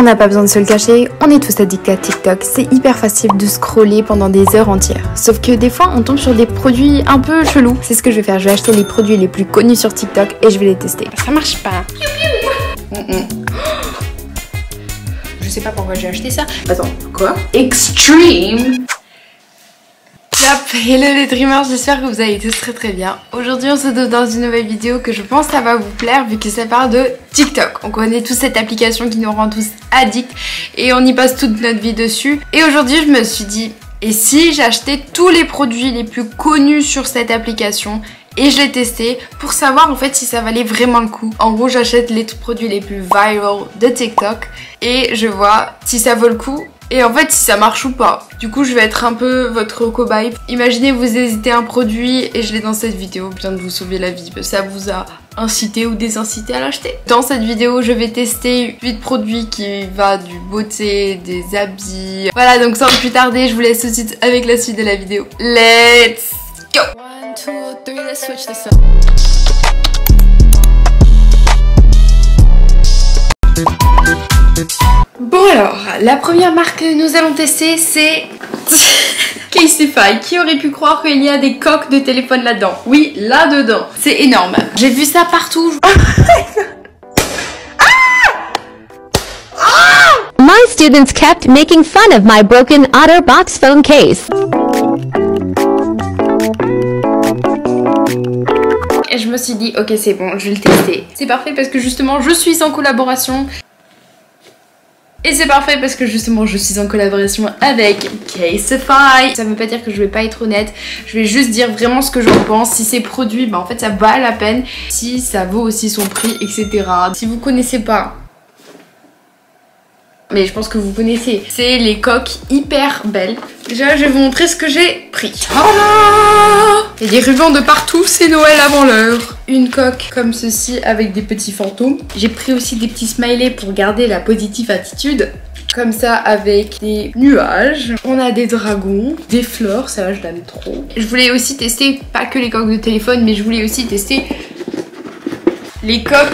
On n'a pas besoin de se le cacher, on est tous addicts à TikTok. C'est hyper facile de scroller pendant des heures entières. Sauf que des fois, on tombe sur des produits un peu chelous. C'est ce que je vais faire, je vais acheter les produits les plus connus sur TikTok et je vais les tester. Ça marche pas. Je sais pas pourquoi j'ai acheté ça. Attends, quoi? Extreme. Hello les dreamers, j'espère que vous allez tous très bien. Aujourd'hui on se retrouve dans une nouvelle vidéo que je pense ça va vous plaire vu que ça parle de TikTok. On connaît tous cette application qui nous rend tous addicts et on y passe toute notre vie dessus. Et aujourd'hui je me suis dit, et si j'achetais tous les produits les plus connus sur cette application et je l'ai testé pour savoir en fait si ça valait vraiment le coup. En gros j'achète les produits les plus viral de TikTok et je vois si ça vaut le coup. Et en fait si ça marche ou pas. Du coup je vais être un peu votre cobaye. Imaginez vous hésitez un produit et je l'ai dans cette vidéo bien de vous sauver la vie. Ça vous a incité ou désincité à l'acheter. Dans cette vidéo je vais tester 8 produits qui va du beauté, des habits. Voilà donc sans plus tarder je vous laisse tout de suite avec la suite de la vidéo. Let's go. 1, 2, 3, let's switch this up. Bon alors, la première marque que nous allons tester c'est Casetify. Qui aurait pu croire qu'il y a des coques de téléphone là-dedans? Oui, là-dedans. C'est énorme. J'ai vu ça partout. My students kept making fun of my broken OtterBox phone case. Et je me suis dit, ok c'est bon, je vais le tester. C'est parfait parce que justement je suis en collaboration. Et c'est parfait parce que justement je suis en collaboration avec Casetify. Ça veut pas dire que je vais pas être honnête, je vais juste dire vraiment ce que j'en pense. Si ces produits, bah en fait ça valent la peine, si ça vaut aussi son prix, etc. Si vous connaissez pas, mais je pense que vous connaissez, c'est les coques hyper belles. Déjà je vais vous montrer ce que j'ai pris. Il y a des rubans de partout, c'est Noël avant l'heure. Une coque comme ceci avec des petits fantômes. J'ai pris aussi des petits smileys pour garder la positive attitude. Comme ça avec des nuages. On a des dragons, des fleurs, ça je l'aime trop. Je voulais aussi tester, pas que les coques de téléphone, mais je voulais aussi tester les coques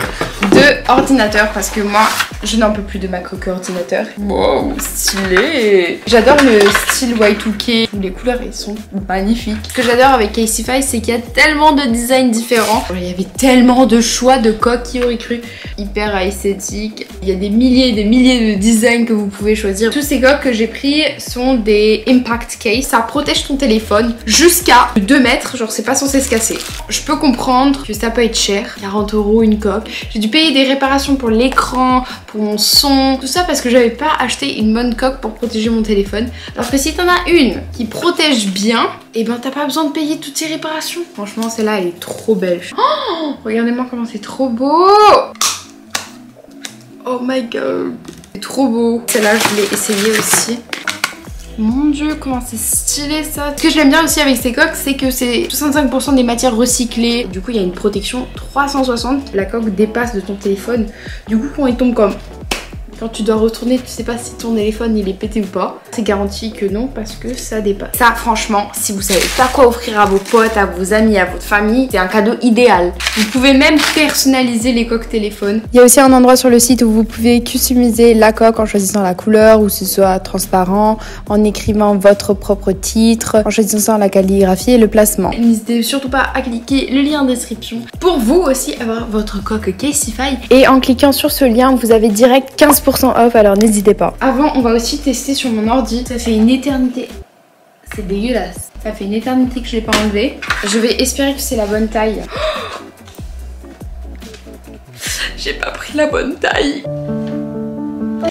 de ordinateur parce que moi je n'en peux plus de ma coque ordinateur. Wow, stylé. J'adore le style Y2K. Les couleurs elles sont magnifiques. Ce que j'adore avec Casetify c'est qu'il y a tellement de designs différents. Il y avait tellement de choix de coques, qui aurait cru. Hyper esthétique. Il y a des milliers et des milliers de designs que vous pouvez choisir. Tous ces coques que j'ai pris sont des impact case. Ça protège ton téléphone jusqu'à 2 mètres. Genre c'est pas censé se casser. Je peux comprendre que ça peut être cher. 40 € une coque. J'ai dû payer des réparations pour l'écran, pour mon son, tout ça parce que j'avais pas acheté une bonne coque pour protéger mon téléphone. Alors que si t'en as une qui protège bien, et ben t'as pas besoin de payer toutes ces réparations. Franchement celle-là elle est trop belle. Oh, regardez-moi comment c'est trop beau. Oh my god, c'est trop beau. Celle-là je voulais essayer aussi. Mon dieu, comment c'est stylé ça. Ce que j'aime bien aussi avec ces coques, c'est que c'est 65% des matières recyclées. Du coup, il y a une protection 360. La coque dépasse de ton téléphone. Du coup, quand il tombe comme... Quand tu dois retourner, tu sais pas si ton téléphone il est pété ou pas. C'est garanti que non parce que ça dépasse. Ça franchement, si vous savez pas quoi offrir à vos potes, à vos amis, à votre famille, c'est un cadeau idéal. Vous pouvez même personnaliser les coques téléphone. Il y a aussi un endroit sur le site où vous pouvez customiser la coque en choisissant la couleur, ou ce soit transparent, en écrivant votre propre titre, en choisissant la calligraphie et le placement. N'hésitez surtout pas à cliquer le lien en description pour vous aussi avoir votre coque Casetify. Et en cliquant sur ce lien, vous avez direct 15% off, alors n'hésitez pas. Avant, on va aussi tester sur mon ordi. Ça fait une éternité. C'est dégueulasse. Ça fait une éternité que je l'ai pas enlevé. Je vais espérer que c'est la bonne taille. J'ai pas pris la bonne taille.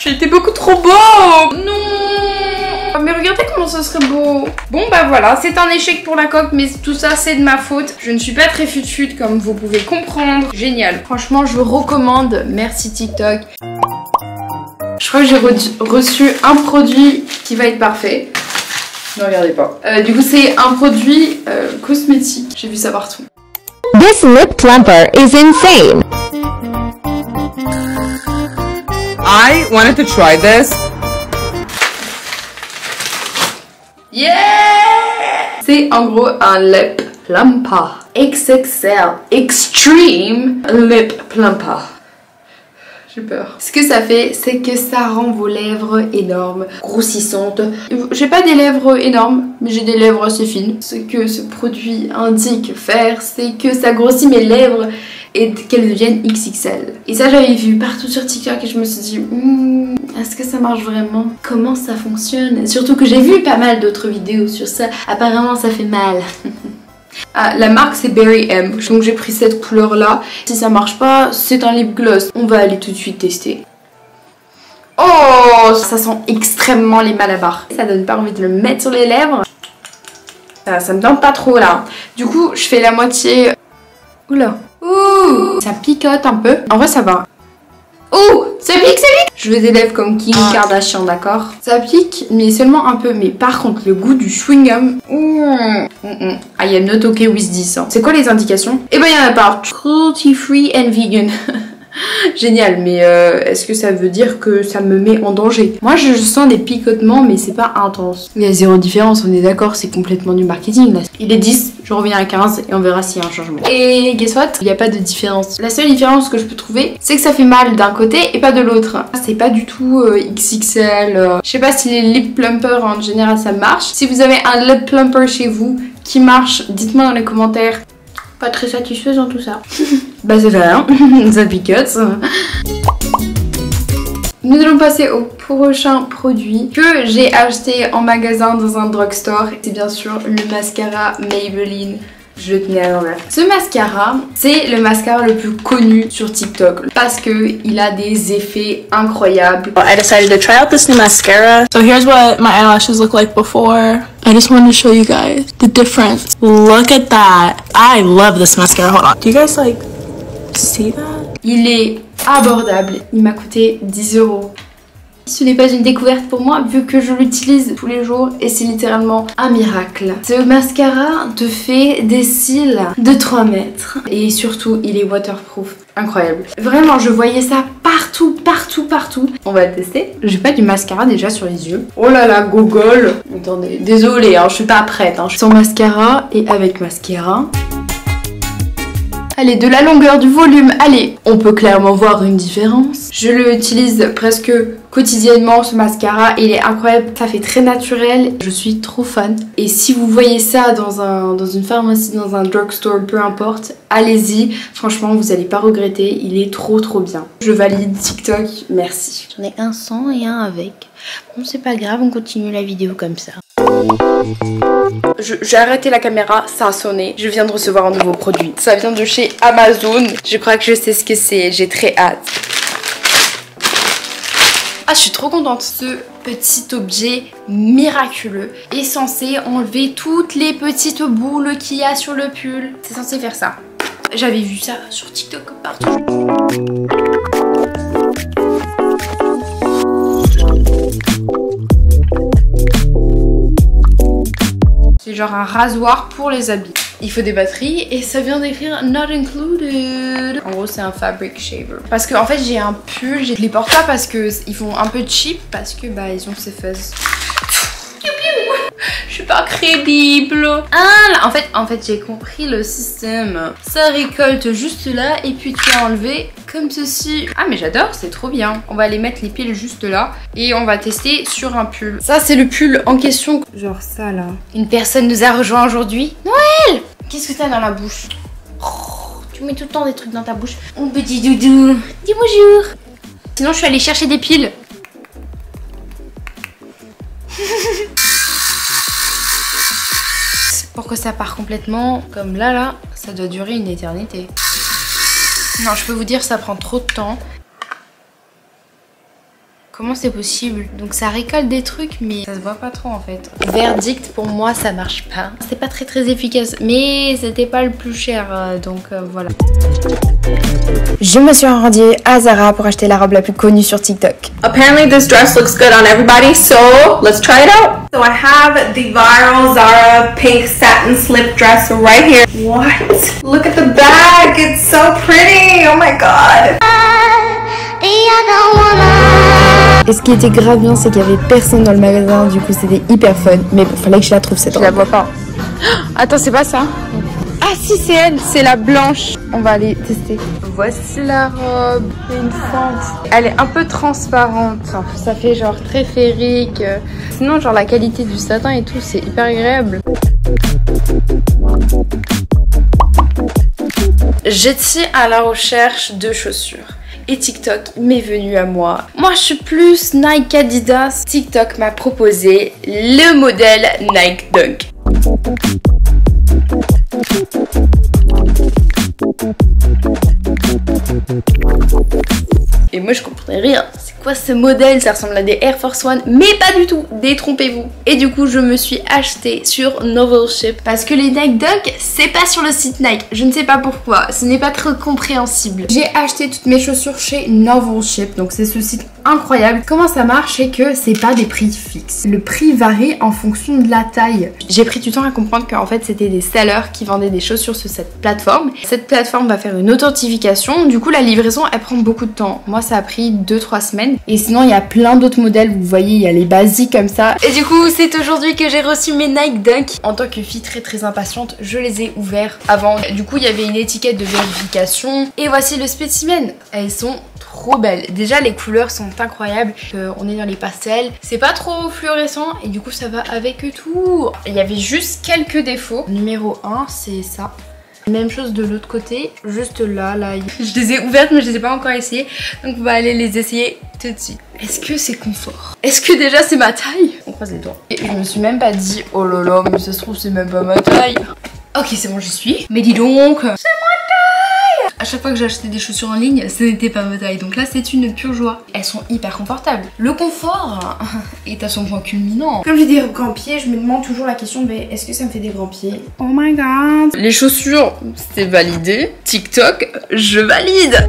J'ai été beaucoup trop beau. Non. Mais regardez comment ça serait beau. Bon bah voilà, c'est un échec pour la coque, mais tout ça c'est de ma faute. Je ne suis pas très fut-fut comme vous pouvez comprendre. Génial. Franchement, je recommande. Merci TikTok. Je crois que j'ai reçu un produit qui va être parfait. Ne regardez pas. Du coup, c'est un produit cosmétique. J'ai vu ça partout. This lip plumper is insane. I wanted to try this. Yeah! C'est en gros un lip plumper. XXL. Extreme Lip Plumper. j'ai peur. Ce que ça fait, c'est que ça rend vos lèvres énormes, grossissantes. J'ai pas des lèvres énormes, mais j'ai des lèvres assez fines. Ce que ce produit indique faire, c'est que ça grossit mes lèvres et qu'elles deviennent XXL. Et ça, j'avais vu partout sur TikTok et je me suis dit, est-ce que ça marche vraiment? Comment ça fonctionne? Surtout que j'ai vu pas mal d'autres vidéos sur ça. Apparemment, ça fait mal. Ah, la marque c'est Berry M, donc j'ai pris cette couleur là. Si ça marche pas, c'est un lip gloss. On va aller tout de suite tester. Oh, ça sent extrêmement les malabars. Ça donne pas envie de le mettre sur les lèvres. Ça me tente pas trop là. Du coup, je fais la moitié. Oula. Ouh, ça picote un peu. En vrai, ça va. Oh, ça pique, ça pique. Je veux des lèvres comme Kim Kardashian, d'accord? Ça pique, mais seulement un peu. Mais par contre, le goût du chewing-gum... I am not okay with this. Hein. C'est quoi les indications? Eh ben, il y en a pas. Cruelty free and vegan. Génial, mais est-ce que ça veut dire que ça me met en danger? Moi, je sens des picotements, mais c'est pas intense. Il y a zéro différence, on est d'accord, c'est complètement du marketing là. Il est 10, je reviens à 15 et on verra s'il y a un changement. Et guess what? Il n'y a pas de différence. La seule différence que je peux trouver, c'est que ça fait mal d'un côté et pas de l'autre. C'est pas du tout XXL. Je sais pas si les lip plumpers en général ça marche. Si vous avez un lip plumper chez vous qui marche, dites-moi dans les commentaires. Pas très satisfaisant tout ça. Bah ça fait rien, ça picote. Nous allons passer au prochain produit que j'ai acheté en magasin dans un drugstore. C'est bien sûr le mascara Maybelline. Je le tenais à l'envers. Ce mascara, c'est le mascara le plus connu sur TikTok parce que il a des effets incroyables. I decided to try out this new mascara. So here's what my eyelashes look like before. I just wanted to show you guys the difference. Look at that. I love this mascara. Hold on. Do you guys like see that? Il est abordable. Il m'a coûté 10 €. Ce n'est pas une découverte pour moi vu que je l'utilise tous les jours et c'est littéralement un miracle. Ce mascara te fait des cils de 3 mètres et surtout il est waterproof. Incroyable. Vraiment, je voyais ça partout, partout, partout. On va le tester. J'ai pas du mascara déjà sur les yeux. Oh là là, gogol. Attendez, désolée, hein, je suis pas prête. Hein. Sans mascara et avec mascara. Allez, de la longueur, du volume, allez, on peut clairement voir une différence. Je l'utilise presque quotidiennement ce mascara et il est incroyable, ça fait très naturel, je suis trop fan. Et si vous voyez ça dans une pharmacie, dans un drugstore, peu importe, allez-y, franchement vous allez pas regretter, il est trop bien. Je valide TikTok, merci. J'en ai un sans et un avec. Bon c'est pas grave, on continue la vidéo comme ça. J'ai arrêté la caméra, ça a sonné. Je viens de recevoir un nouveau produit. Ça vient de chez Amazon. Je crois que je sais ce que c'est. J'ai très hâte. Ah, je suis trop contente. Ce petit objet miraculeux est censé enlever toutes les petites boules qu'il y a sur le pull. C'est censé faire ça. J'avais vu ça sur TikTok partout. C'est genre un rasoir pour les habits. Il faut des batteries et ça vient d'écrire not included. En gros c'est un fabric shaver. Parce que en fait j'ai un pull, je les porte pas parce que ils font un peu cheap parce que bah ils ont ces fuzz. Je suis pas crédible. Ah là, en fait j'ai compris le système. Ça récolte juste là et puis tu as enlevé comme ceci. Ah mais j'adore, c'est trop bien. On va aller mettre les piles juste là et on va tester sur un pull. Ça c'est le pull en question. Genre ça là. Une personne nous a rejoint aujourd'hui. Noël! Qu'est-ce que t'as dans la bouche? Oh, tu mets tout le temps des trucs dans ta bouche. Mon petit doudou, dis bonjour. Sinon je suis allée chercher des piles. Pourquoi ça part complètement comme là, ça doit durer une éternité. Non, je peux vous dire, ça prend trop de temps. Comment c'est possible? Donc ça récolte des trucs, mais ça se voit pas trop en fait. Verdict, pour moi, ça marche pas. C'est pas très efficace, mais c'était pas le plus cher, donc voilà. Je me suis rendue à Zara pour acheter la robe la plus connue sur TikTok. Apparently this dress looks good on everybody, so let's try it out. So I have the viral Zara pink satin slip dress right here. What? Look at the bag, it's so pretty, oh my god. Et ce qui était grave bien, c'est qu'il y avait personne dans le magasin, du coup c'était hyper fun. Mais bon, fallait que je la trouve cette robe. Je la vois pas. Attends, c'est pas ça? Ah Ah si, c'est elle, c'est la blanche. On va aller tester. Voici la robe, c'est une fente. Elle est un peu transparente, ça fait genre très féerique. Sinon genre la qualité du satin et tout, c'est hyper agréable. J'étais à la recherche de chaussures. Et TikTok m'est venu à moi. Moi je suis plus Nike Adidas. TikTok m'a proposé le modèle Nike Dunk. Et moi je comprenais rien. C'est quoi ce modèle? Ça ressemble à des Air Force One, mais pas du tout. Détrompez-vous. Et du coup je me suis acheté sur Novelship parce que les Nike Dunk c'est pas sur le site Nike. Je ne sais pas pourquoi. Ce n'est pas très compréhensible. J'ai acheté toutes mes chaussures chez Novelship. Donc c'est ce site incroyable. Comment ça marche? C'est que c'est pas des prix fixes. Le prix varie en fonction de la taille. J'ai pris du temps à comprendre qu'en fait c'était des sellers qui vendaient des chaussures sur cette plateforme. Cette plateforme va faire une authentification. Du coup la livraison elle prend beaucoup de temps. Moi ça a pris 2-3 semaines. Et sinon il y a plein d'autres modèles. Vous voyez il y a les basiques comme ça. Et du coup c'est aujourd'hui que j'ai reçu mes Nike Dunk. En tant que fille très impatiente, je les ai ouverts avant. Du coup il y avait une étiquette de vérification. Et voici le spécimen. Elles sont trop belles. Déjà les couleurs sont incroyables. On est dans les pastels. C'est pas trop fluorescent et du coup ça va avec tout. Il y avait juste quelques défauts. Numéro 1 c'est ça. Même chose de l'autre côté, juste là. Je les ai ouvertes mais je les ai pas encore essayées. Donc on va aller les essayer tout de suite. Est-ce que c'est confort? Est-ce que déjà c'est ma taille? On croise les doigts. Et je me suis même pas dit oh là là mais ça se trouve c'est même pas ma taille. Ok c'est bon j'y suis. Mais dis donc, c'est ma taille! À chaque fois que j'ai acheté des chaussures en ligne, ce n'était pas ma taille. Donc là c'est une pure joie. Elles sont hyper confortables. Le confort est à son point culminant. Comme j'ai des grands pieds, je me demande toujours la question mais est-ce que ça me fait des grands pieds? Oh my god. Les chaussures, c'est validé. TikTok, je valide.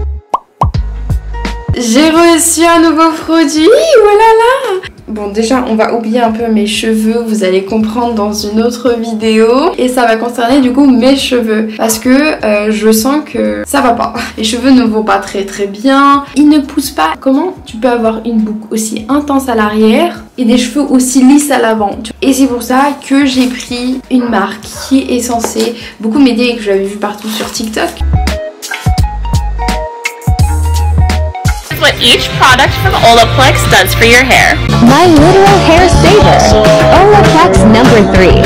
J'ai reçu un nouveau produit, voilà là. Bon déjà on va oublier un peu mes cheveux, vous allez comprendre dans une autre vidéo. Et ça va concerner du coup mes cheveux. Parce que je sens que ça va pas. Les cheveux ne vont pas très bien. Ils ne poussent pas. Comment tu peux avoir une boucle aussi intense à l'arrière et des cheveux aussi lisses à l'avant? Et c'est pour ça que j'ai pris une marque qui est censée beaucoup m'aider et que j'avais vu partout sur TikTok. What each product from Olaplex does for your hair. My literal hair saver. Olaplex number 3.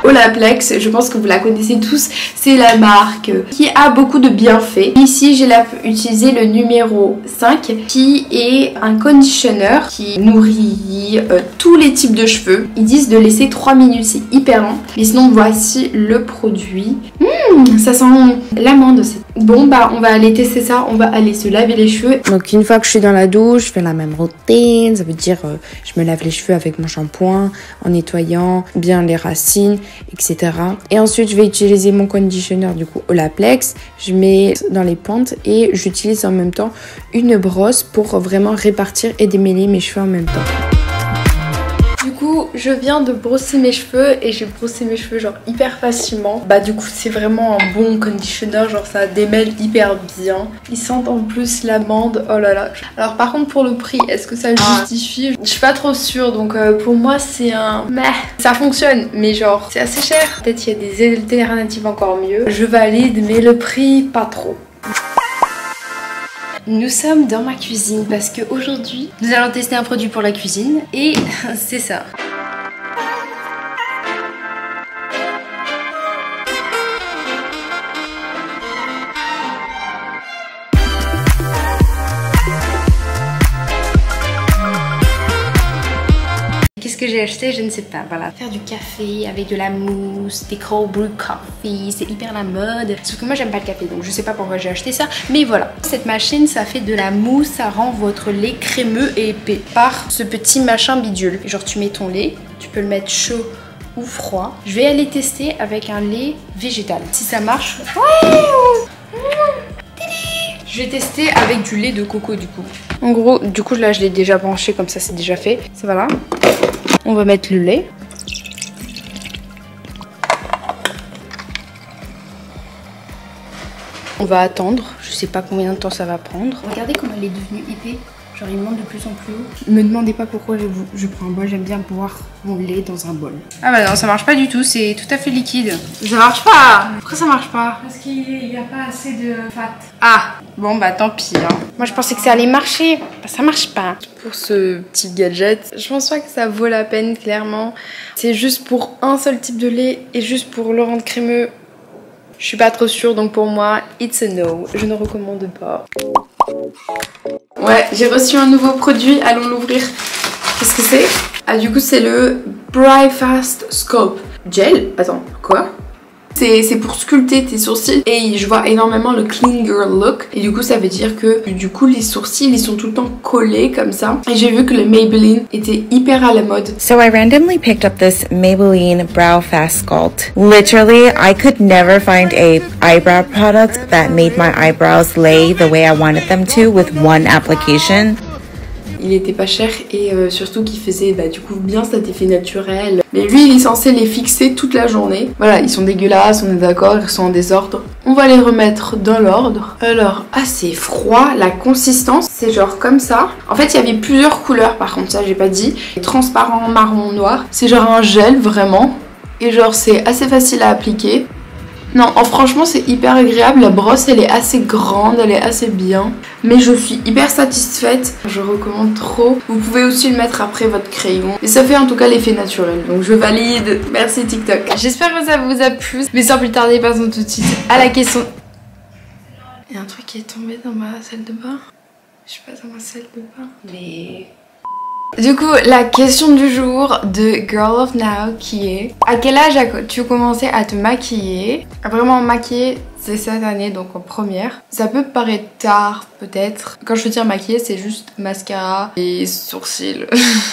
Olaplex, je pense que vous la connaissez tous, c'est la marque qui a beaucoup de bienfaits. Ici, j'ai utilisé le numéro 5 qui est un conditioner qui nourrit tous les types de cheveux. Ils disent de laisser 3 minutes, c'est hyper long. Mais sinon, voici le produit. Ça sent l'amande. Bon bah on va aller tester ça, on va aller se laver les cheveux. Donc une fois que je suis dans la douche, je fais la même routine, ça veut dire je me lave les cheveux avec mon shampoing en nettoyant bien les racines, etc. Et ensuite je vais utiliser mon conditioner du coup Olaplex, je mets dans les pentes et j'utilise en même temps une brosse pour vraiment répartir et démêler mes cheveux en même temps. Du coup, je viens de brosser mes cheveux et j'ai brossé mes cheveux genre hyper facilement. Bah du coup, c'est vraiment un bon conditioner, genre ça démêle hyper bien. Ils sentent en plus l'amande, oh là là. Alors par contre pour le prix, est-ce que ça justifie? Je suis pas trop sûre, donc pour moi c'est un... Mais ça fonctionne, mais genre c'est assez cher. Peut-être qu'il y a des alternatives encore mieux. Je valide, mais le prix pas trop. Nous sommes dans ma cuisine parce qu'aujourd'hui, nous allons tester un produit pour la cuisine et c'est ça. Qu'est-ce que j'ai acheté? Je ne sais pas. Voilà, faire du café avec de la mousse, des cold brew coffee, c'est hyper la mode. Sauf que moi j'aime pas le café, donc je sais pas pourquoi j'ai acheté ça. Mais voilà, cette machine, ça fait de la mousse, ça rend votre lait crémeux et épais par ce petit machin bidule. Genre tu mets ton lait, tu peux le mettre chaud ou froid. Je vais aller tester avec un lait végétal. Si ça marche... Je vais tester avec du lait de coco du coup. En gros, du coup là je l'ai déjà branché comme ça, c'est déjà fait. Ça va là. On va mettre le lait. On va attendre. Je sais pas combien de temps ça va prendre. Regardez comment elle est devenue épais. Genre il monte de plus en plus haut. Ne me demandez pas pourquoi je prends un bol, j'aime bien boire mon lait dans un bol. Ah bah non, ça marche pas du tout, c'est tout à fait liquide. Ça marche pas. Pourquoi ça marche pas? Parce qu'il n'y a pas assez de fat. Ah, bon bah tant pis. Hein. Moi je pensais que ça allait marcher. Bah, ça marche pas. Pour ce petit gadget, je pense pas que ça vaut la peine clairement. C'est juste pour un seul type de lait et juste pour le rendre crémeux. Je suis pas trop sûre, donc pour moi, it's a no. Je ne recommande pas. Ouais, j'ai reçu un nouveau produit, allons l'ouvrir. Qu'est-ce que c'est? Ah, du coup, c'est le Brightfast Sculpt Gel. Attends, quoi? C'est pour sculpter tes sourcils et je vois énormément le clean girl look et du coup ça veut dire que du coup les sourcils ils sont tout le temps collés comme ça et j'ai vu que le Maybelline était hyper à la mode. So I randomly picked up this Maybelline Brow Fast Sculpt. Literally I could never find a eyebrow product that made my eyebrows lay the way I wanted them to with one application. Il était pas cher et surtout qu'il faisait du coup bien cet effet naturel. Mais lui il est censé les fixer toute la journée. Voilà, ils sont dégueulasses, on est d'accord, ils sont en désordre. On va les remettre dans l'ordre. Alors, c'est froid, la consistance c'est genre comme ça. En fait il y avait plusieurs couleurs par contre, ça j'ai pas dit. Transparent, marron, noir. C'est genre un gel vraiment. Et genre c'est assez facile à appliquer. Non, franchement c'est hyper agréable, la brosse elle est assez grande, elle est assez bien. Mais je suis hyper satisfaite, je recommande trop. Vous pouvez aussi le mettre après votre crayon. Et ça fait en tout cas l'effet naturel, donc je valide. Merci TikTok. J'espère que ça vous a plu. Mais sans plus tarder, passons tout de suite à la question. Il y a un truc qui est tombé dans ma salle de bain. Je suis pas dans ma salle de bain. Mais... Du coup, la question du jour de Girl of Now qui est: à quel âge as-tu commencé à te maquiller? Vraiment maquiller, c'est cette année, donc en première. Ça peut paraître tard, peut-être. Quand je veux dire maquiller, c'est juste mascara et sourcils.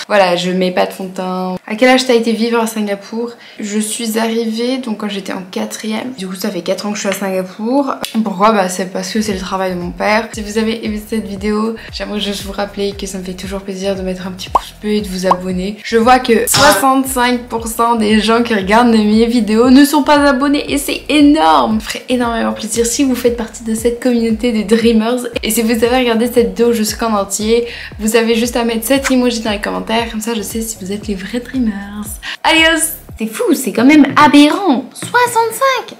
Voilà, je mets pas de fond de teint. À quel âge t'as été vivre à Singapour? Je suis arrivée donc quand j'étais en 4e. Du coup, ça fait 4 ans que je suis à Singapour. Pourquoi? C'est parce que c'est le travail de mon père. Si vous avez aimé cette vidéo, j'aimerais juste vous rappeler que ça me fait toujours plaisir de mettre un petit pouce bleu et de vous abonner. Je vois que 65% des gens qui regardent mes vidéos ne sont pas abonnés et c'est énorme. Ça me ferait énormément plaisir si vous faites partie de cette communauté des Dreamers. Et si vous avez regardé cette vidéo jusqu'en entier, vous avez juste à mettre cet emoji dans les commentaires. Comme ça, je sais si vous êtes les vrais Dreamers. Adios! C'est fou, c'est quand même aberrant. 65!